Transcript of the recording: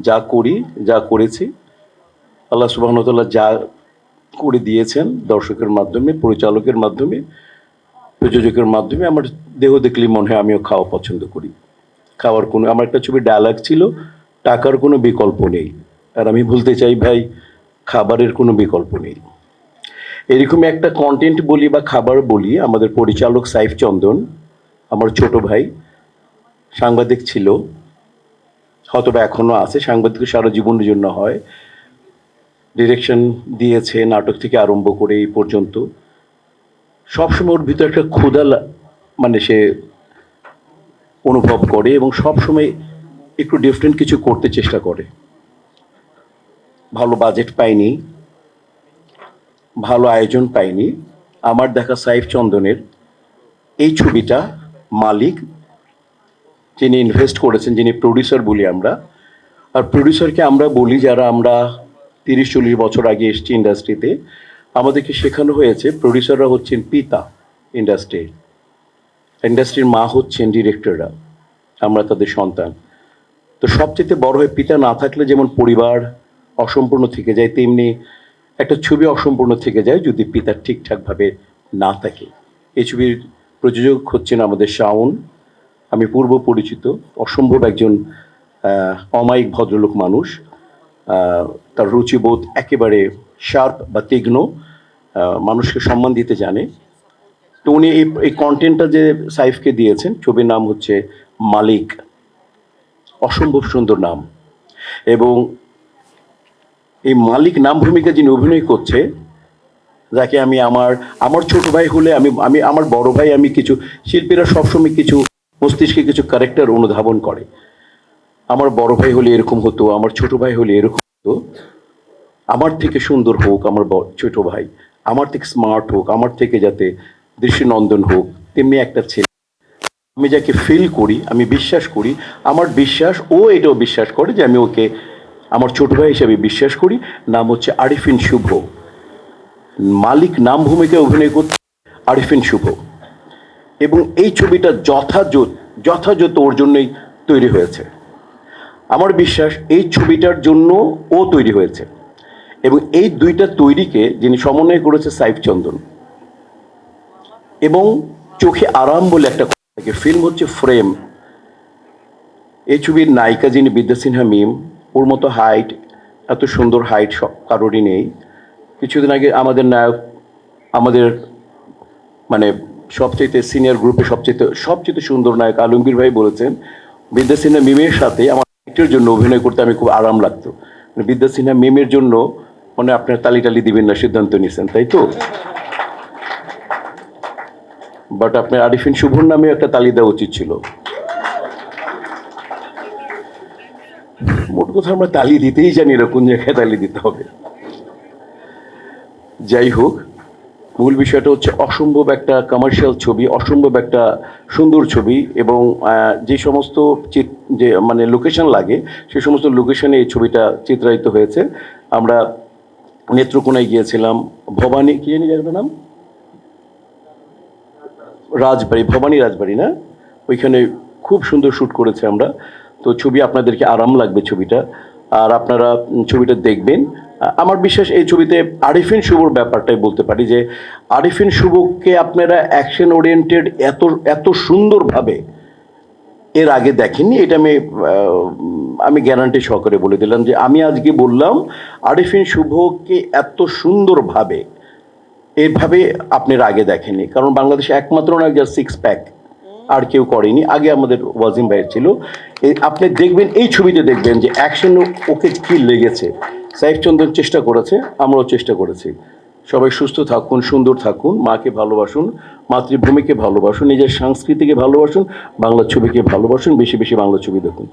যা করি, যা করেছি, আল্লাহ সুবহানাহু ওয়া তাআলা যা করে দিয়েছেন দর্শকের মাধ্যমে, পরিচালকের মাধ্যমে, প্রযোজকের মাধ্যমে, আমার দেহ দেখলেই মনে হয় আমিও খাওয়া পছন্দ করি। খাওয়ার কোনো, আমার একটা ছবির ডায়ালগ ছিল, টাকার কোনো বিকল্প নেই। আর আমি বলতে চাই ভাই, খাবারের কোনো বিকল্প নেই। এরকমই একটা কন্টেন্ট বলি বা খাবার বলি, আমাদের পরিচালক সাইফ চন্দন, আমার ছোট ভাই, সাংবাদিক ছিল, হয়তোবা এখনো আছে, সাংবাদিক সারা জীবনের জন্য হয়, ডিরেকশন দিয়েছে নাটক থেকে আরম্ভ করে এই পর্যন্ত। সবসময় ওর ভিতরে একটা ক্ষুধা মানে সে অনুভব করে এবং সবসময় একটু ডিফারেন্ট কিছু করতে চেষ্টা করে। ভালো বাজেট পাইনি, ভালো আয়োজন পাইনি। আমার দেখা সাইফ চন্দনের এই ছবিটা মালিক, যিনি ইনভেস্ট করেছেন, যিনি প্রডিউসার বলি আমরা, আর প্রডিউসারকে আমরা বলি যারা আমরা 30-40 বছর আগে এসেছি ইন্ডাস্ট্রিতে, আমাদেরকে শেখানো হয়েছে প্রডিউসাররা হচ্ছেন পিতা ইন্ডাস্ট্রির, ইন্ডাস্ট্রির মা হচ্ছেন ডিরেক্টররা, আমরা তাদের সন্তান। তো সবচেয়ে বড় হয় পিতা না থাকলে যেমন পরিবার অসম্পূর্ণ থেকে যায়, তেমনি একটা ছবি অসম্পূর্ণ থেকে যায় যদি পিতা ঠিকঠাকভাবে না থাকে। এই ছবির প্রযোজক হচ্ছেন আমাদের শাওন, আমি পূর্ব পরিচিত, অসম্ভব একজন অমায়িক ভদ্রলোক মানুষ, তার রুচিবোধ একেবারে শার্প বা তীক্ষ্ণ, মানুষকে সম্মান দিতে জানে। তো উনি এই কন্টেন্টটা যে সাইফকে দিয়েছেন, ছবির নাম হচ্ছে মালিক, অসম্ভব সুন্দর নাম। এবং এই মালিক নাম ভূমিকা যিনি অভিনয় করছে, যাকে আমি আমার আমার ছোট ভাই হলে আমি আমি আমার বড় ভাই, আমি কিছু শিল্পীরা সবসময় কিছু মস্তিষ্কে কিছু ক্যারেক্টার অনুধাবন করে, আমার বড় ভাই হলে এরকম হতো, আমার ছোট ভাই হলে এরকম হতো, আমার থেকে সুন্দর হোক আমার ছোট ভাই, আমার থেকে স্মার্ট হোক, আমার থেকে যাতে দৃষ্টিনন্দন হোক, তেমনি একটা ছেলে। আমি যাকে ফিল করি, আমি বিশ্বাস করি, আমার বিশ্বাস ও এটাও বিশ্বাস করে যে আমি ওকে আমার ছোট ভাই হিসেবে বিশ্বাস করি। নাম হচ্ছে আরিফিন শুভ। মালিক নাম ভূমিকায় অভিনয় করছে আরিফিন শুভ, এবং এই ছবিটা যথাযথ ওর জন্যই তৈরি হয়েছে। আমার বিশ্বাস এই ছবিটার জন্য ও তৈরি হয়েছে, এবং এই দুইটা তৈরিকে যিনি সমন্বয় করেছে সাইফ চন্দন। এবং চোখে আরাম বলে একটা ফিল্ম হচ্ছে ফ্রেম, এই ছবির নায়িকা যিনি বিদ্যা সিনহা মিম, ওর মতো হাইট, এত সুন্দর হাইট সব কারোরই নেই। কিছুদিন আগে আমাদের নায়ক, আমাদের মানে সবচেয়ে সিনিয়র গ্রুপে সবচেয়ে সুন্দর নায়ক আলমগীর ভাই বলেছেন বিদ্যা সিনহা মিমের সাথে আমার হাইটের জন্য অভিনয় করতে আমি খুব আরাম লাগতো। বিদ্যা সিনহা মিমের জন্য মানে আপনার তালি দিবেন না সিদ্ধান্ত নিয়েছেন, তাই তো? বাট আপনার আরিফিন শুভর নামে একটা তালি দেওয়া উচিত ছিল। মোট কথা আমরা তালি দিতেই জানি না কোন জায়গায় তালি দিতে হবে। যাই হোক, মূল বিষয়টা হচ্ছে অসম্ভব একটা কমার্শিয়াল ছবি, অসম্ভব একটা সুন্দর ছবি, এবং যে সমস্ত যে মানে লোকেশন লাগে সে সমস্ত লোকেশনে এই ছবিটা চিত্রায়িত হয়েছে। আমরা নেত্রকোনায় গিয়েছিলাম, ভবানী কি জানি জানবে নাম, রাজবাড়ি, ভবানী রাজবাড়ি না, ওইখানে খুব সুন্দর শ্যুট করেছে আমরা। তো ছবি আপনাদেরকে আরাম লাগবে ছবিটা, আর আপনারা ছবিটা দেখবেন। আমার বিশ্বাস এই ছবিতে আরিফিন শুভর ব্যাপারটাই বলতে পারি যে আরিফিন শুভকে আপনারা অ্যাকশন ওরিয়েন্টেড এত সুন্দরভাবে এর আগে দেখেননি, এটা আমি গ্যারান্টি সহকারে বলে দিলাম যে আমি আজকে বললাম আরিফিন শুভকে এত সুন্দরভাবে এইভাবে আপনার আগে দেখেননি, কারণ বাংলাদেশে একমাত্র না যার সিক্স প্যাক আর কেউ করেনি। আগে আমাদের ওয়াজিম ভাইয়ের ছিল। আপনি দেখবেন এই ছবিতে দেখবেন যে অ্যাকশন ওকে কি লেগেছে। সাইফ চন্দন চেষ্টা করেছে, আমরাও চেষ্টা করেছি। সবাই সুস্থ থাকুন, সুন্দর থাকুন, মাকে ভালোবাসুন, মাতৃভূমিকে ভালোবাসুন, নিজের সংস্কৃতিকে ভালোবাসুন, বাংলা ছবিকে ভালোবাসুন, বেশি বেশি বাংলা ছবি দেখুন।